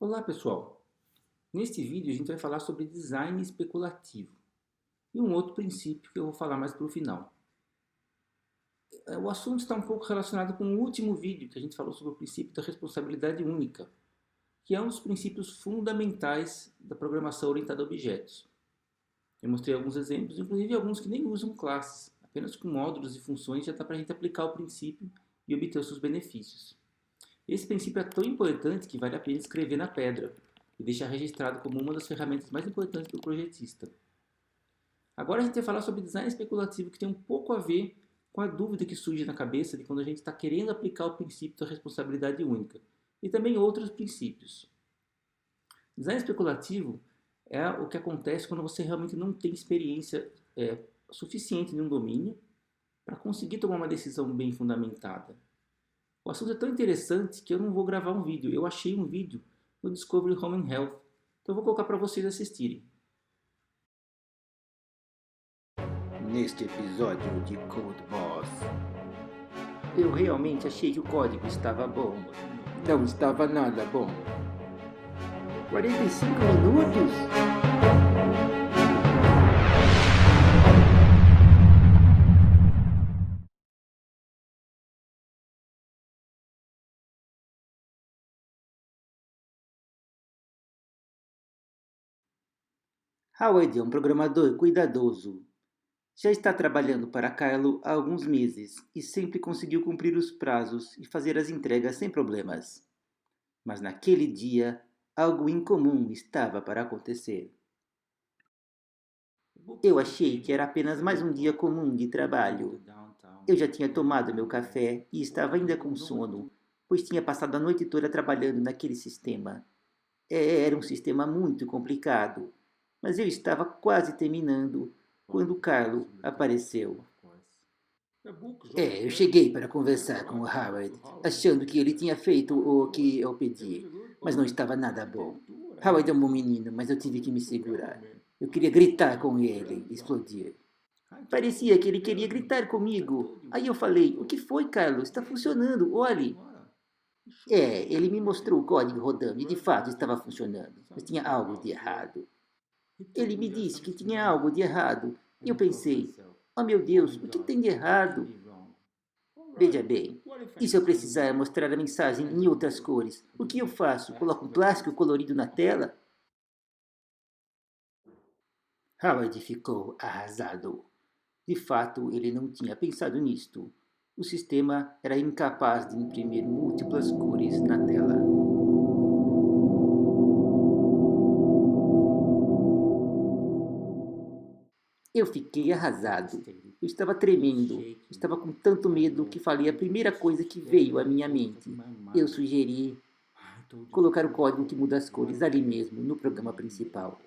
Olá pessoal, neste vídeo a gente vai falar sobre design especulativo e um outro princípio que eu vou falar mais para o final. O assunto está um pouco relacionado com o último vídeo que a gente falou sobre o princípio da responsabilidade única, que é um dos princípios fundamentais da programação orientada a objetos. Eu mostrei alguns exemplos, inclusive alguns que nem usam classes, apenas com módulos e funções já dá para a gente aplicar o princípio e obter os seus benefícios. Esse princípio é tão importante que vale a pena escrever na pedra e deixar registrado como uma das ferramentas mais importantes para o projetista. Agora a gente vai falar sobre design especulativo, que tem um pouco a ver com a dúvida que surge na cabeça de quando a gente está querendo aplicar o princípio da responsabilidade única e também outros princípios. Design especulativo é o que acontece quando você realmente não tem experiência suficiente em um domínio para conseguir tomar uma decisão bem fundamentada. O assunto é tão interessante que eu não vou gravar um vídeo. Eu achei um vídeo no Discovery Home and Health, então eu vou colocar para vocês assistirem. Neste episódio de Code Boss, eu realmente achei que o código estava bom. Não estava nada bom. 45 minutos? Howard é um programador cuidadoso. Já está trabalhando para Kylo há alguns meses e sempre conseguiu cumprir os prazos e fazer as entregas sem problemas. Mas naquele dia, algo incomum estava para acontecer. Eu achei que era apenas mais um dia comum de trabalho. Eu já tinha tomado meu café e estava ainda com sono, pois tinha passado a noite toda trabalhando naquele sistema. Era um sistema muito complicado, mas eu estava quase terminando quando Carlo apareceu. Eu cheguei para conversar com o Howard, achando que ele tinha feito o que eu pedi, mas não estava nada bom. Howard é um bom menino, mas eu tive que me segurar. Eu queria gritar com ele, explodir. Parecia que ele queria gritar comigo. Aí eu falei, o que foi, Carlos? Está funcionando, olhe. Ele me mostrou o código rodando e de fato estava funcionando, mas tinha algo de errado. Ele me disse que tinha algo de errado e eu pensei, oh meu Deus, o que tem de errado? Veja bem, e se eu precisar mostrar a mensagem em outras cores? O que eu faço? Coloco um plástico colorido na tela? Howard ficou arrasado. De fato, ele não tinha pensado nisto. O sistema era incapaz de imprimir múltiplas cores na tela. Eu fiquei arrasado. Eu estava tremendo. Estava com tanto medo que falei a primeira coisa que veio à minha mente. Eu sugeri colocar o código que muda as cores ali mesmo, no programa principal.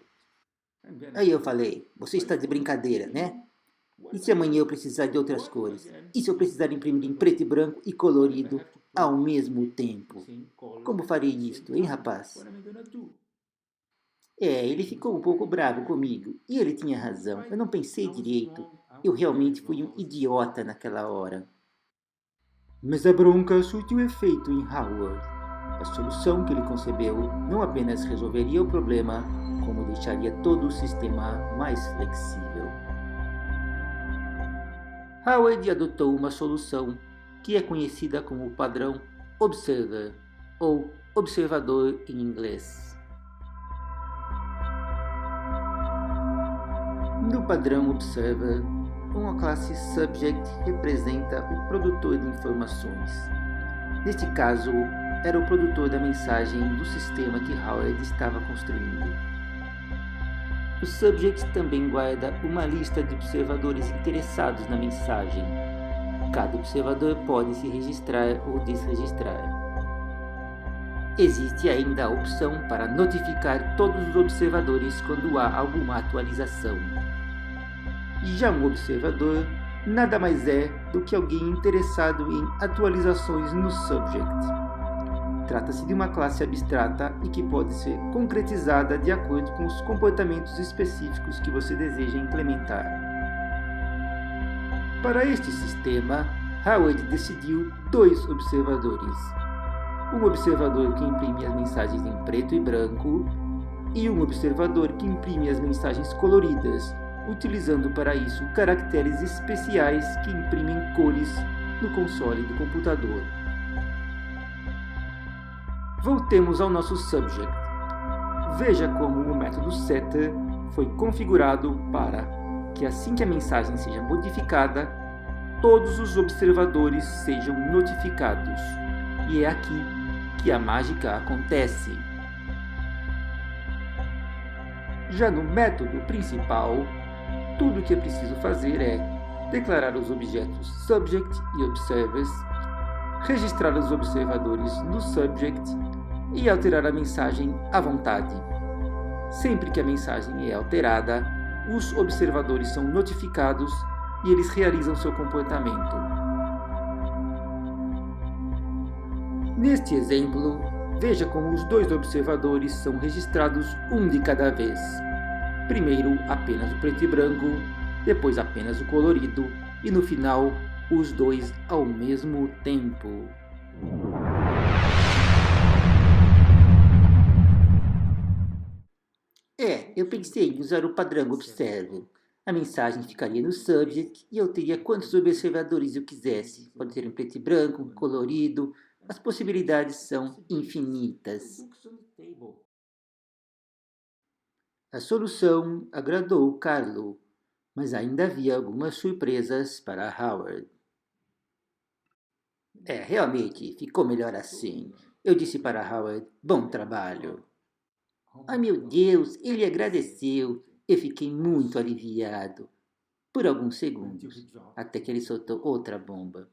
Aí eu falei, você está de brincadeira, né? E se amanhã eu precisar de outras cores? E se eu precisar imprimir em preto e branco e colorido ao mesmo tempo? Como farei isto, hein, rapaz? Ele ficou um pouco bravo comigo. E ele tinha razão. Eu não pensei direito. Eu realmente fui um idiota naquela hora. Mas a bronca surtiu efeito em Howard. A solução que ele concebeu não apenas resolveria o problema, como deixaria todo o sistema mais flexível. Howard adotou uma solução que é conhecida como o padrão Observer, ou observador em inglês. No padrão Observer, uma classe Subject representa o produtor de informações. Neste caso, era o produtor da mensagem do sistema que Howard estava construindo. O Subject também guarda uma lista de observadores interessados na mensagem. Cada observador pode se registrar ou desregistrar. Existe ainda a opção para notificar todos os observadores quando há alguma atualização. Já um observador nada mais é do que alguém interessado em atualizações no Subject. Trata-se de uma classe abstrata e que pode ser concretizada de acordo com os comportamentos específicos que você deseja implementar. Para este sistema, Howard decidiu 2 observadores. um observador que imprime as mensagens em preto e branco e um observador que imprime as mensagens coloridas, utilizando para isso caracteres especiais que imprimem cores no console do computador. Voltemos ao nosso subject. Veja como o método setter foi configurado para que assim que a mensagem seja modificada, todos os observadores sejam notificados. E é aqui que a mágica acontece. Já no método principal, tudo o que é preciso fazer é declarar os objetos subject e observers, registrar os observadores no subject e alterar a mensagem à vontade. Sempre que a mensagem é alterada, os observadores são notificados e eles realizam seu comportamento. Neste exemplo, veja como os dois observadores são registrados um de cada vez. Primeiro apenas o preto e branco, depois apenas o colorido e no final os dois ao mesmo tempo. Eu pensei em usar o padrão observer. A mensagem ficaria no subject e eu teria quantos observadores eu quisesse. Pode ser em preto e branco, colorido. As possibilidades são infinitas. A solução agradou Carlo, mas ainda havia algumas surpresas para Howard. Realmente, ficou melhor assim. Eu disse para Howard, bom trabalho. Ai meu Deus, ele agradeceu. Eu fiquei muito aliviado. Por alguns segundos, até que ele soltou outra bomba.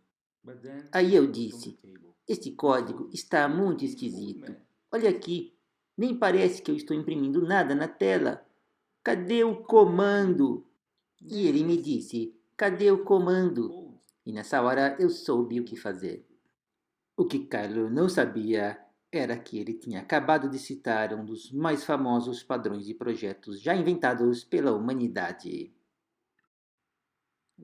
Aí eu disse, este código está muito esquisito. Olha aqui, nem parece que eu estou imprimindo nada na tela. Cadê o comando? E ele me disse, cadê o comando? E nessa hora eu soube o que fazer. O que Carlo não sabia era que ele tinha acabado de citar um dos mais famosos padrões de projetos já inventados pela humanidade.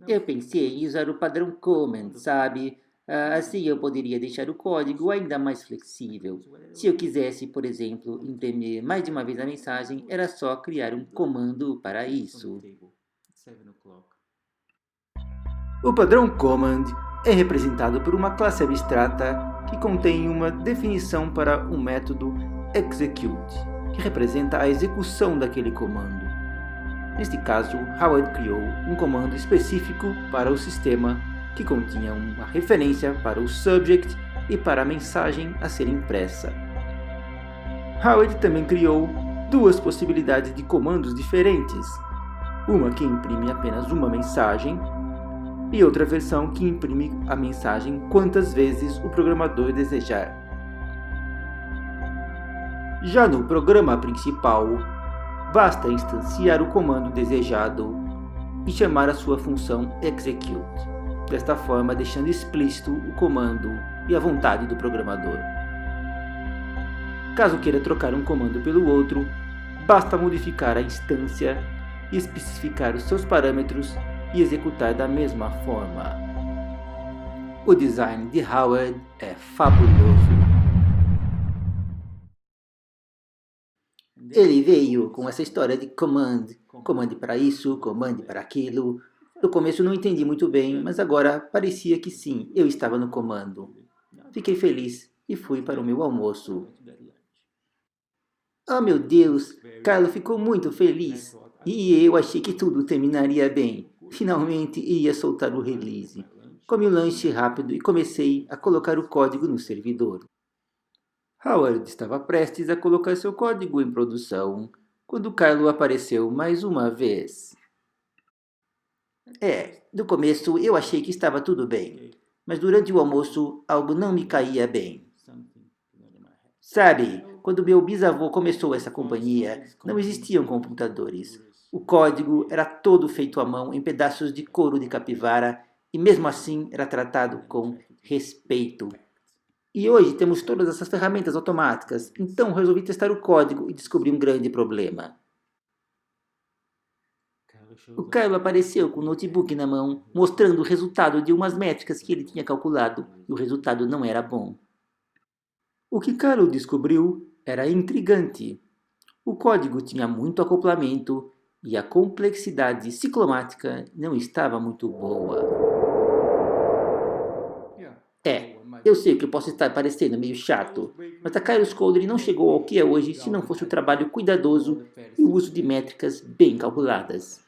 Eu pensei em usar o padrão command, sabe? Assim eu poderia deixar o código ainda mais flexível. Se eu quisesse, por exemplo, imprimir mais de uma vez a mensagem, era só criar um comando para isso. O padrão command é representado por uma classe abstrata que contém uma definição para um método execute, que representa a execução daquele comando. Neste caso, Howard criou um comando específico para o sistema que continha uma referência para o subject e para a mensagem a ser impressa. Howard também criou duas possibilidades de comandos diferentes, uma que imprime apenas uma mensagem e outra versão que imprime a mensagem quantas vezes o programador desejar. Já no programa principal, basta instanciar o comando desejado e chamar a sua função execute, desta forma deixando explícito o comando e a vontade do programador. Caso queira trocar um comando pelo outro, basta modificar a instância e especificar os seus parâmetros e executar da mesma forma. O design de Howard é fabuloso. Ele veio com essa história de command para isso, command para aquilo. No começo não entendi muito bem, mas agora parecia que sim, eu estava no comando. Fiquei feliz e fui para o meu almoço. Oh meu Deus, Carlo ficou muito feliz e eu achei que tudo terminaria bem. Finalmente ia soltar o release. Comi o lanche rápido e comecei a colocar o código no servidor. Howard estava prestes a colocar seu código em produção quando Carlo apareceu mais uma vez. No começo eu achei que estava tudo bem, mas durante o almoço algo não me caía bem. Sabe, quando meu bisavô começou essa companhia, não existiam computadores. O código era todo feito à mão em pedaços de couro de capivara e mesmo assim era tratado com respeito. E hoje temos todas essas ferramentas automáticas, então resolvi testar o código e descobri um grande problema. O Carlo apareceu com o notebook na mão, mostrando o resultado de umas métricas que ele tinha calculado, e o resultado não era bom. O que Carol descobriu era intrigante. O código tinha muito acoplamento e a complexidade ciclomática não estava muito boa. Eu sei que eu posso estar parecendo meio chato, mas a Kairos Codere não chegou ao que é hoje se não fosse o trabalho cuidadoso e o uso de métricas bem calculadas.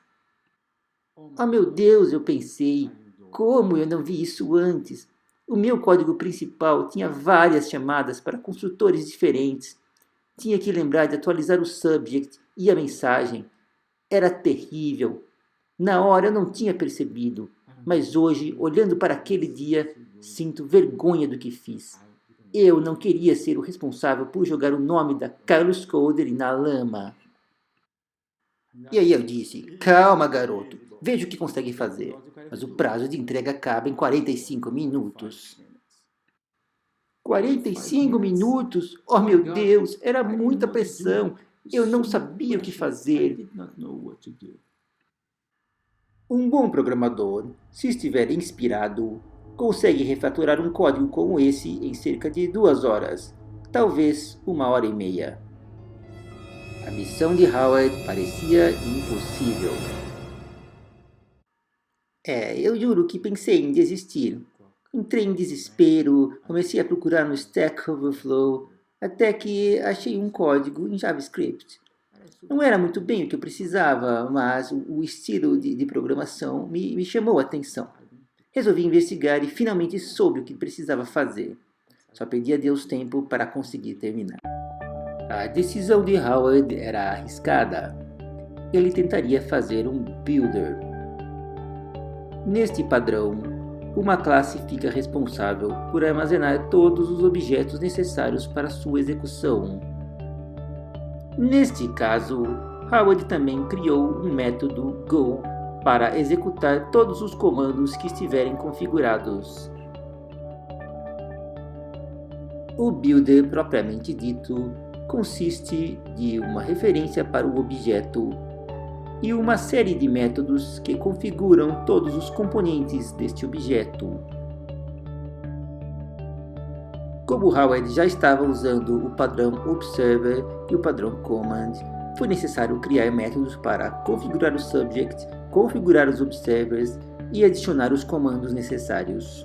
Oh meu Deus, eu pensei, como eu não vi isso antes? O meu código principal tinha várias chamadas para construtores diferentes. Tinha que lembrar de atualizar o subject e a mensagem. Era terrível. Na hora eu não tinha percebido, mas hoje, olhando para aquele dia, sinto vergonha do que fiz. Eu não queria ser o responsável por jogar o nome da Carlos Codere na lama. E aí eu disse, calma garoto, veja o que consegue fazer. Mas o prazo de entrega acaba em 45 minutos. 45 minutos? Oh meu Deus, era muita pressão. Eu não sabia o que fazer. Um bom programador, se estiver inspirado, consegue refatorar um código como esse em cerca de 2 horas, talvez 1h30. A missão de Howard parecia impossível. Eu juro que pensei em desistir. Entrei em desespero, comecei a procurar no Stack Overflow, até que achei um código em JavaScript. Não era muito bem o que eu precisava, mas o estilo de programação me chamou a atenção. Resolvi investigar e finalmente soube o que precisava fazer. Só pedi a Deus tempo para conseguir terminar. A decisão de Howard era arriscada. Ele tentaria fazer um builder. Neste padrão, uma classe fica responsável por armazenar todos os objetos necessários para sua execução. Neste caso, Howard também criou um método Go para executar todos os comandos que estiverem configurados. O builder propriamente dito consiste de uma referência para o objeto e uma série de métodos que configuram todos os componentes deste objeto. Como Howard já estava usando o padrão Observer e o padrão Command, foi necessário criar métodos para configurar o subject, configurar os observers e adicionar os comandos necessários.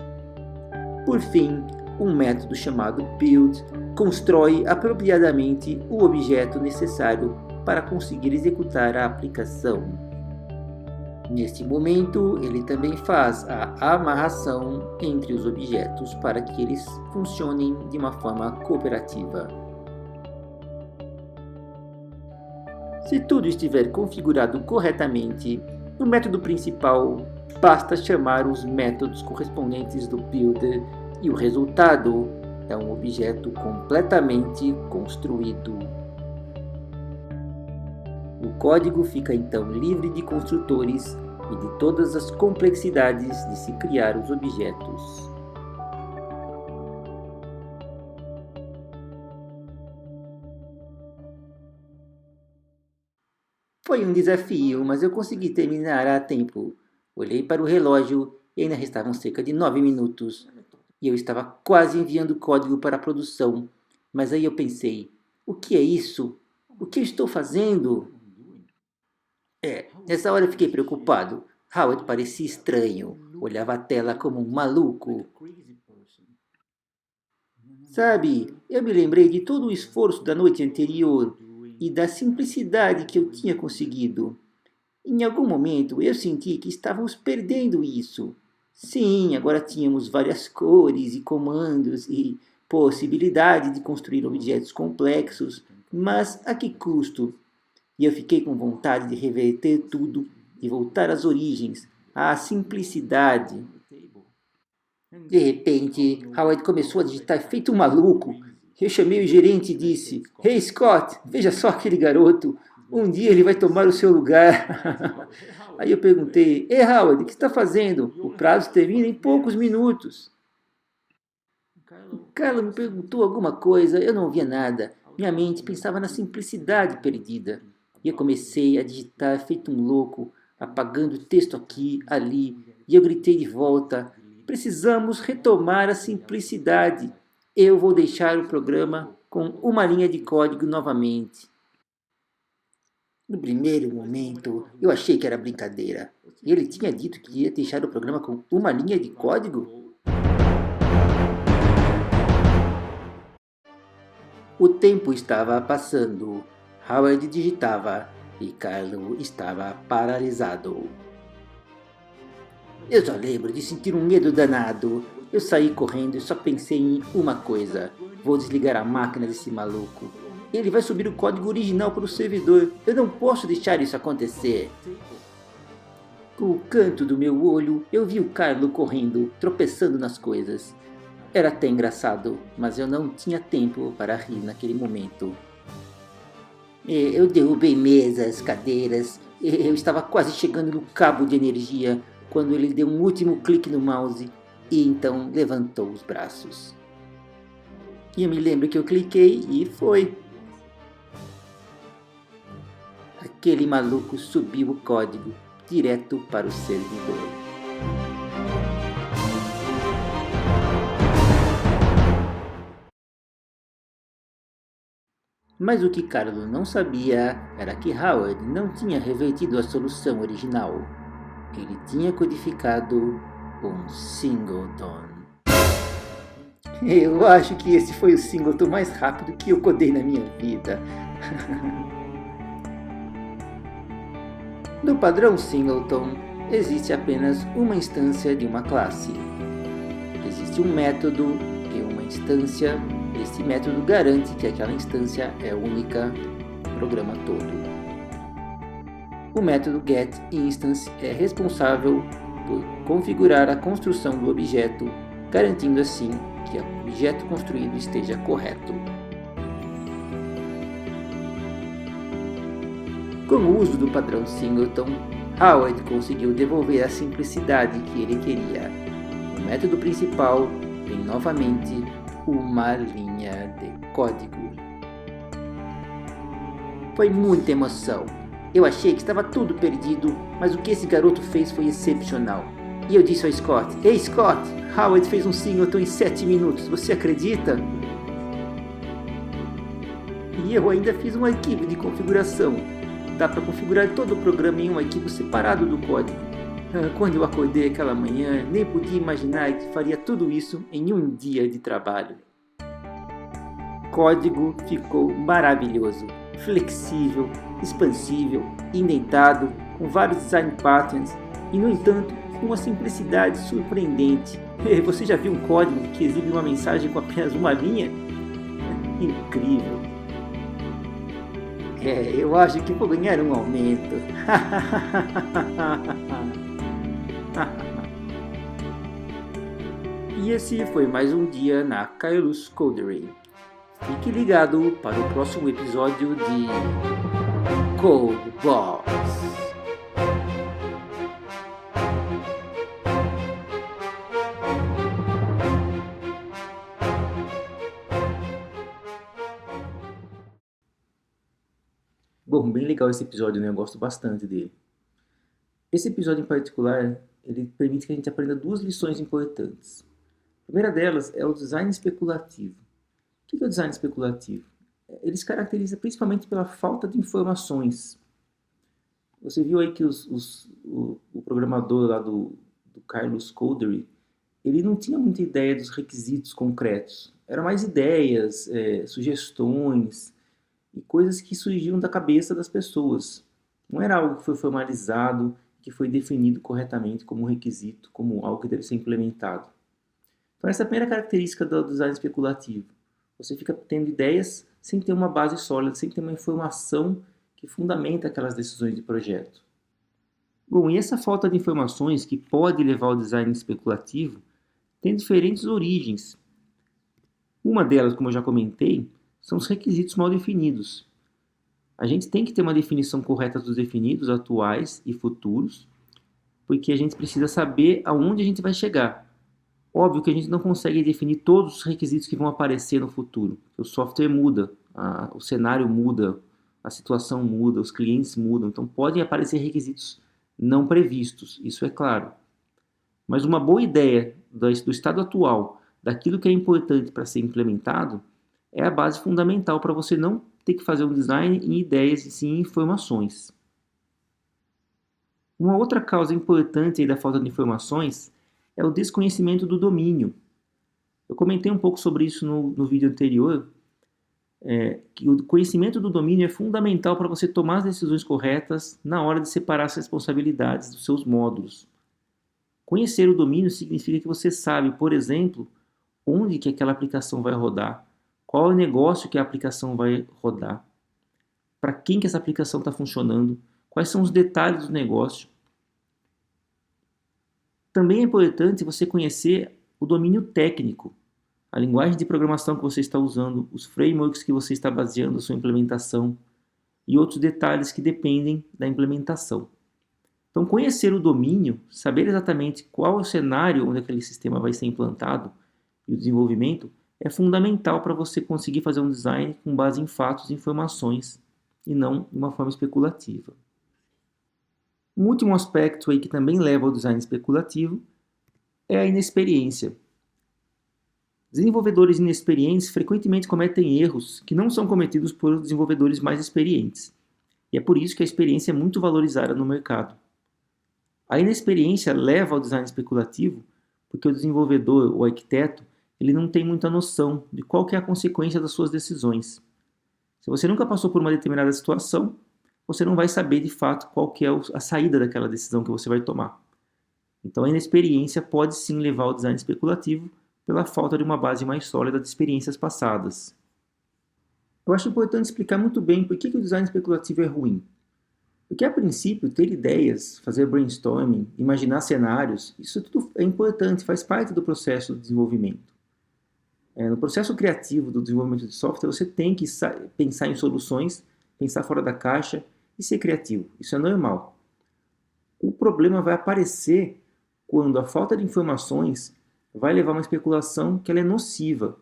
Por fim, um método chamado build constrói apropriadamente o objeto necessário para conseguir executar a aplicação. Neste momento, ele também faz a amarração entre os objetos para que eles funcionem de uma forma cooperativa. Se tudo estiver configurado corretamente, no método principal basta chamar os métodos correspondentes do builder e o resultado é um objeto completamente construído. O código fica então livre de construtores e de todas as complexidades de se criar os objetos. Foi um desafio, mas eu consegui terminar a tempo. Olhei para o relógio e ainda restavam cerca de 9 minutos. E eu estava quase enviando o código para a produção. Mas aí eu pensei, o que é isso? O que eu estou fazendo? Nessa hora eu fiquei preocupado. Howard parecia estranho. Olhava a tela como um maluco. Sabe, eu me lembrei de todo o esforço da noite anterior e da simplicidade que eu tinha conseguido. Em algum momento eu senti que estávamos perdendo isso. Sim, agora tínhamos várias cores e comandos e possibilidade de construir objetos complexos, mas a que custo? E eu fiquei com vontade de reverter tudo e voltar às origens, à simplicidade. De repente, Howard começou a digitar feito um maluco. Eu chamei o gerente e disse, Hey Scott, veja só aquele garoto. Um dia ele vai tomar o seu lugar. Aí eu perguntei, Ei Howard, o que está fazendo? O prazo termina em poucos minutos. O Carlos me perguntou alguma coisa, eu não ouvia nada. Minha mente pensava na simplicidade perdida. E eu comecei a digitar feito um louco, apagando texto aqui, ali. E eu gritei de volta, precisamos retomar a simplicidade. Eu vou deixar o programa com uma linha de código novamente. No primeiro momento, eu achei que era brincadeira. Ele tinha dito que ia deixar o programa com uma linha de código? O tempo estava passando. Howard digitava e Carlo estava paralisado. Eu só lembro de sentir um medo danado. Eu saí correndo e só pensei em uma coisa. Vou desligar a máquina desse maluco. Ele vai subir o código original para o servidor. Eu não posso deixar isso acontecer. Com o canto do meu olho, eu vi o Carlo correndo, tropeçando nas coisas. Era até engraçado, mas eu não tinha tempo para rir naquele momento. Eu derrubei mesas, cadeiras. Eu estava quase chegando no cabo de energia quando ele deu um último clique no mouse e então levantou os braços. E eu me lembro que eu cliquei e foi. Aquele maluco subiu o código direto para o servidor. Mas o que Carlo não sabia era que Howard não tinha revertido a solução original. Ele tinha codificado um singleton. Eu acho que esse foi o singleton mais rápido que eu codei na minha vida. No padrão singleton, existe apenas uma instância de uma classe. Existe um método e uma instância. Esse método garante que aquela instância é única no programa todo. O método getInstance é responsável por configurar a construção do objeto, garantindo assim que o objeto construído esteja correto. Com o uso do padrão singleton, Howard conseguiu devolver a simplicidade que ele queria. O método principal tem novamente uma linha de código. Foi muita emoção. Eu achei que estava tudo perdido, mas o que esse garoto fez foi excepcional. E eu disse ao Scott: Ei Scott, Howard fez um singleton em 7 minutos, você acredita? E eu ainda fiz um arquivo de configuração. Dá para configurar todo o programa em um arquivo separado do código. Quando eu acordei aquela manhã, nem podia imaginar que faria tudo isso em um dia de trabalho. O código ficou maravilhoso, flexível, expansível, indentado, com vários design patterns e, no entanto, com uma simplicidade surpreendente. Você já viu um código que exibe uma mensagem com apenas uma linha? Incrível! Eu acho que vou ganhar um aumento. E esse foi mais um dia na Carlos Codery. Fique ligado para o próximo episódio de Code Boss. Bom, bem legal esse episódio, né? Eu gosto bastante dele. Esse episódio em particular, ele permite que a gente aprenda 2 lições importantes. A primeira delas é o design especulativo. O que é o design especulativo? Ele se caracteriza principalmente pela falta de informações. Você viu aí que o programador lá do Carlos Codery, ele não tinha muita ideia dos requisitos concretos. Eram mais ideias, sugestões e coisas que surgiam da cabeça das pessoas. Não era algo que foi formalizado, que foi definido corretamente como requisito, como algo que deve ser implementado. Então essa é a primeira característica do design especulativo. Você fica tendo ideias sem ter uma base sólida, sem ter uma informação que fundamenta aquelas decisões de projeto. Bom, e essa falta de informações que pode levar ao design especulativo tem diferentes origens. Uma delas, como eu já comentei, são os requisitos mal definidos. A gente tem que ter uma definição correta dos definidos atuais e futuros, porque a gente precisa saber aonde a gente vai chegar. Óbvio que a gente não consegue definir todos os requisitos que vão aparecer no futuro. O software muda, o cenário muda, a situação muda, os clientes mudam. Então podem aparecer requisitos não previstos, isso é claro. Mas uma boa ideia do estado atual daquilo que é importante para ser implementado é a base fundamental para você não ter que fazer um design em ideias e sim em informações. Uma outra causa importante aí da falta de informações é o desconhecimento do domínio. Eu comentei um pouco sobre isso no vídeo anterior, que o conhecimento do domínio é fundamental para você tomar as decisões corretas na hora de separar as responsabilidades dos seus módulos. Conhecer o domínio significa que você sabe, por exemplo, onde que aquela aplicação vai rodar, qual é o negócio que a aplicação vai rodar, para quem que essa aplicação está funcionando, quais são os detalhes do negócio. Também é importante você conhecer o domínio técnico, a linguagem de programação que você está usando, os frameworks que você está baseando a sua implementação e outros detalhes que dependem da implementação. Então, conhecer o domínio, saber exatamente qual é o cenário onde aquele sistema vai ser implantado e o desenvolvimento é fundamental para você conseguir fazer um design com base em fatos e informações e não de uma forma especulativa. Um último aspecto aí que também leva ao design especulativo é a inexperiência. Desenvolvedores inexperientes frequentemente cometem erros que não são cometidos por desenvolvedores mais experientes. E é por isso que a experiência é muito valorizada no mercado. A inexperiência leva ao design especulativo porque o desenvolvedor, o arquiteto, ele não tem muita noção de qual que é a consequência das suas decisões. Se você nunca passou por uma determinada situação, você não vai saber de fato qual que é a saída daquela decisão que você vai tomar. Então a inexperiência pode sim levar ao design especulativo pela falta de uma base mais sólida de experiências passadas. Eu acho importante explicar muito bem por que o design especulativo é ruim. Porque a princípio, ter ideias, fazer brainstorming, imaginar cenários, isso tudo é importante, faz parte do processo de desenvolvimento. No processo criativo do desenvolvimento de software, você tem que pensar em soluções, pensar fora da caixa e ser criativo. Isso é normal. O problema vai aparecer quando a falta de informações vai levar a uma especulação que ela é nociva.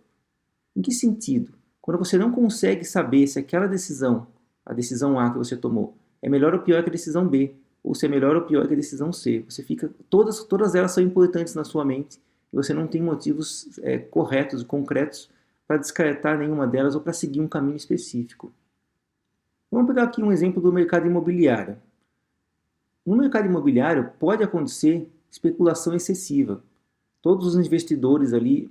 Em que sentido? Quando você não consegue saber se aquela decisão, a decisão A que você tomou, é melhor ou pior que a decisão B, ou se é melhor ou pior que a decisão C. Você fica, todas elas são importantes na sua mente e você não tem motivos corretos e concretos para descartar nenhuma delas ou para seguir um caminho específico. Vamos pegar aqui um exemplo do mercado imobiliário. No mercado imobiliário pode acontecer especulação excessiva. Todos os investidores ali,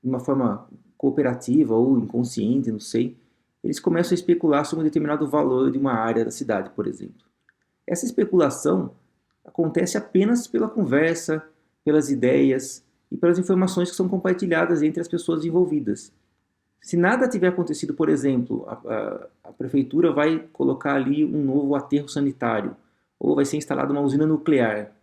de uma forma cooperativa ou inconsciente, não sei, eles começam a especular sobre um determinado valor de uma área da cidade, por exemplo. Essa especulação acontece apenas pela conversa, pelas ideias e pelas informações que são compartilhadas entre as pessoas envolvidas. Se nada tiver acontecido, por exemplo, a prefeitura vai colocar ali um novo aterro sanitário ou vai ser instalada uma usina nuclear.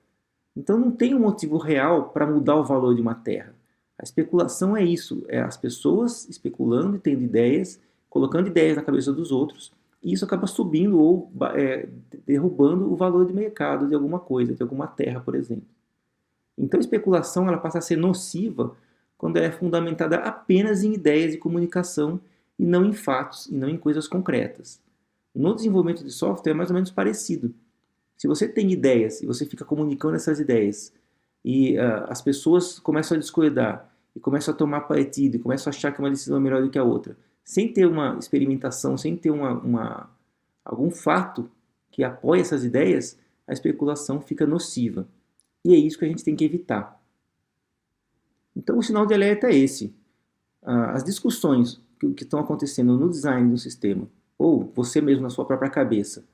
Então não tem um motivo real para mudar o valor de uma terra. A especulação é isso, é as pessoas especulando e tendo ideias, colocando ideias na cabeça dos outros, e isso acaba subindo ou derrubando o valor de mercado de alguma coisa, de alguma terra, por exemplo. Então a especulação ela passa a ser nociva quando ela é fundamentada apenas em ideias de comunicação e não em fatos, e não em coisas concretas. No desenvolvimento de software é mais ou menos parecido. Se você tem ideias e você fica comunicando essas ideias e as pessoas começam a discordar e começam a tomar partido e começam a achar que uma decisão é melhor do que a outra, sem ter uma experimentação, sem ter algum fato que apoie essas ideias, a especulação fica nociva. E é isso que a gente tem que evitar. Então o sinal de alerta é esse. As discussões que estão acontecendo no design do sistema, ou você mesmo na sua própria cabeça,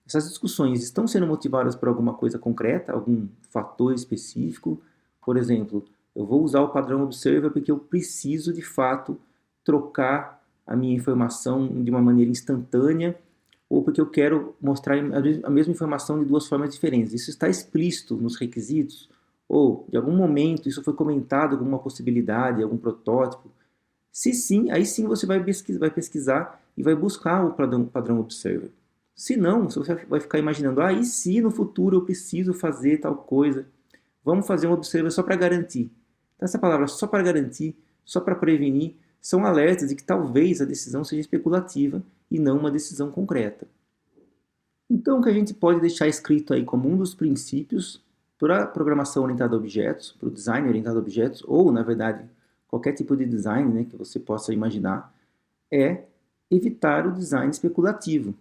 essas discussões estão sendo motivadas por alguma coisa concreta, algum fator específico? Por exemplo, eu vou usar o padrão Observer porque eu preciso, de fato, trocar a minha informação de uma maneira instantânea ou porque eu quero mostrar a mesma informação de duas formas diferentes. Isso está explícito nos requisitos? Ou, de algum momento, isso foi comentado como uma possibilidade, algum protótipo? Se sim, aí sim você vai pesquisar e vai buscar o padrão Observer. Se não, você vai ficar imaginando, e se no futuro eu preciso fazer tal coisa? Vamos fazer um Observer só para garantir. Então, essa palavra só para garantir, só para prevenir, são alertas de que talvez a decisão seja especulativa e não uma decisão concreta. Então, o que a gente pode deixar escrito aí como um dos princípios para a programação orientada a objetos, para o design orientado a objetos, ou, na verdade, qualquer tipo de design, né, que você possa imaginar, é evitar o design especulativo.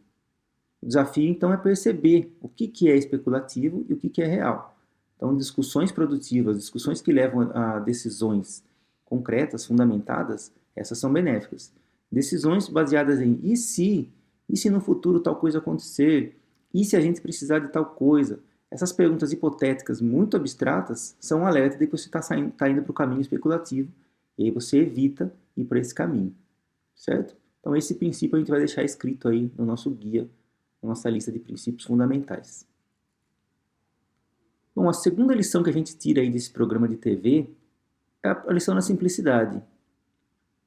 O desafio, então, é perceber o que é especulativo e o que é real. Então, discussões produtivas, discussões que levam a decisões concretas, fundamentadas, essas são benéficas. Decisões baseadas em e se no futuro tal coisa acontecer, e se a gente precisar de tal coisa. Essas perguntas hipotéticas muito abstratas são um alerta de que você está indo para o caminho especulativo, e aí você evita ir para esse caminho, certo? Então esse princípio a gente vai deixar escrito aí no nosso guia, na nossa lista de princípios fundamentais. Bom, a segunda lição que a gente tira aí desse programa de TV é a lição da simplicidade.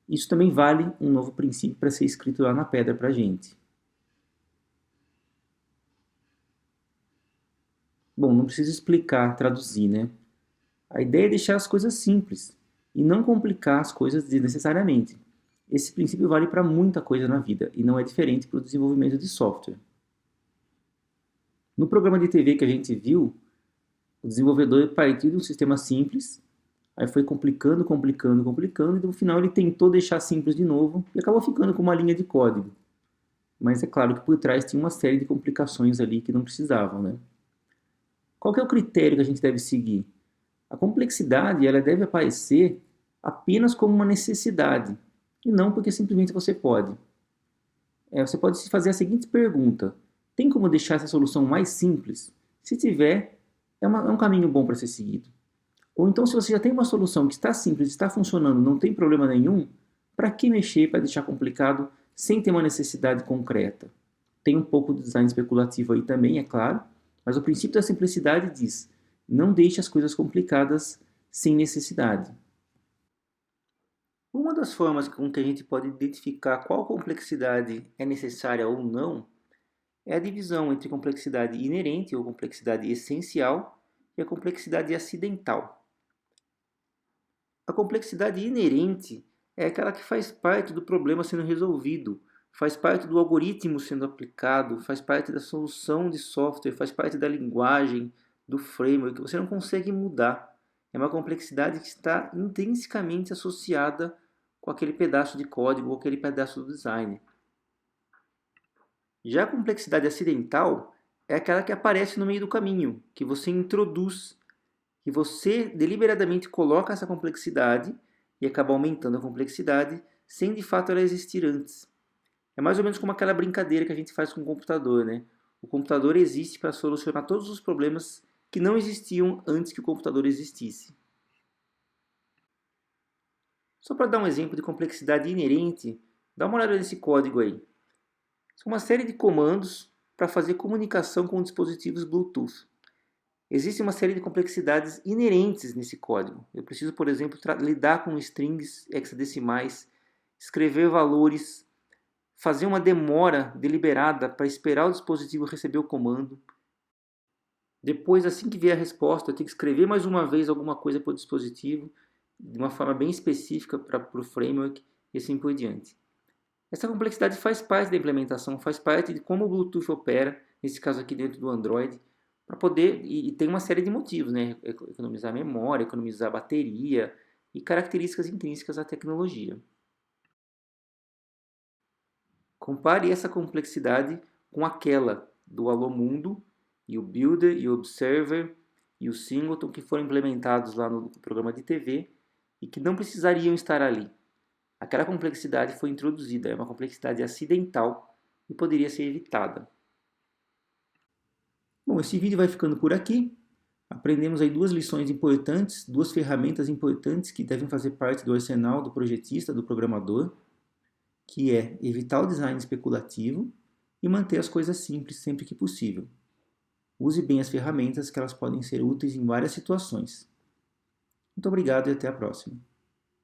Isso também vale um novo princípio para ser escrito lá na pedra para a gente. Bom, não preciso explicar, traduzir, né? A ideia é deixar as coisas simples e não complicar as coisas desnecessariamente. Esse princípio vale para muita coisa na vida e não é diferente para o desenvolvimento de software. No programa de TV que a gente viu, o desenvolvedor partiu de um sistema simples, aí foi complicando, e no final ele tentou deixar simples de novo e acabou ficando com uma linha de código. Mas é claro que por trás tinha uma série de complicações ali que não precisavam, né? Qual que é o critério que a gente deve seguir? A complexidade ela deve aparecer apenas como uma necessidade e não porque simplesmente você pode. Você pode se fazer a seguinte pergunta: tem como deixar essa solução mais simples? Se tiver, é um caminho bom para ser seguido. Ou então, se você já tem uma solução que está simples, está funcionando, não tem problema nenhum, para que mexer para deixar complicado sem ter uma necessidade concreta? Tem um pouco de design especulativo aí também, é claro, mas o princípio da simplicidade diz: não deixe as coisas complicadas sem necessidade. Uma das formas com que a gente pode identificar qual complexidade é necessária ou não é a divisão entre complexidade inerente ou complexidade essencial e a complexidade acidental. A complexidade inerente é aquela que faz parte do problema sendo resolvido, faz parte do algoritmo sendo aplicado, faz parte da solução de software, faz parte da linguagem, do framework, que você não consegue mudar. É uma complexidade que está intrinsecamente associada com aquele pedaço de código ou aquele pedaço do design. Já a complexidade acidental é aquela que aparece no meio do caminho, que você introduz, que você deliberadamente coloca essa complexidade e acaba aumentando a complexidade sem de fato ela existir antes. É mais ou menos como aquela brincadeira que a gente faz com o computador, né? O computador existe para solucionar todos os problemas que não existiam antes que o computador existisse. Só para dar um exemplo de complexidade inerente, dá uma olhada nesse código aí. São uma série de comandos para fazer comunicação com dispositivos Bluetooth. Existe uma série de complexidades inerentes nesse código. Eu preciso, por exemplo, lidar com strings hexadecimais, escrever valores, fazer uma demora deliberada para esperar o dispositivo receber o comando. Depois, assim que vier a resposta, eu tenho que escrever mais uma vez alguma coisa para o dispositivo, de uma forma bem específica para o framework e assim por diante. Essa complexidade faz parte da implementação, faz parte de como o Bluetooth opera, nesse caso aqui dentro do Android, para poder, e tem uma série de motivos, né? Economizar memória, economizar bateria e características intrínsecas à tecnologia. Compare essa complexidade com aquela do Allo Mundo e o Builder e o Observer e o Singleton que foram implementados lá no programa de TV e que não precisariam estar ali. Aquela complexidade foi introduzida, é uma complexidade acidental e poderia ser evitada. Bom, esse vídeo vai ficando por aqui. Aprendemos aí duas lições importantes, duas ferramentas importantes que devem fazer parte do arsenal do projetista, do programador, que é evitar o design especulativo e manter as coisas simples sempre que possível. Use bem as ferramentas que elas podem ser úteis em várias situações. Muito obrigado e até a próxima.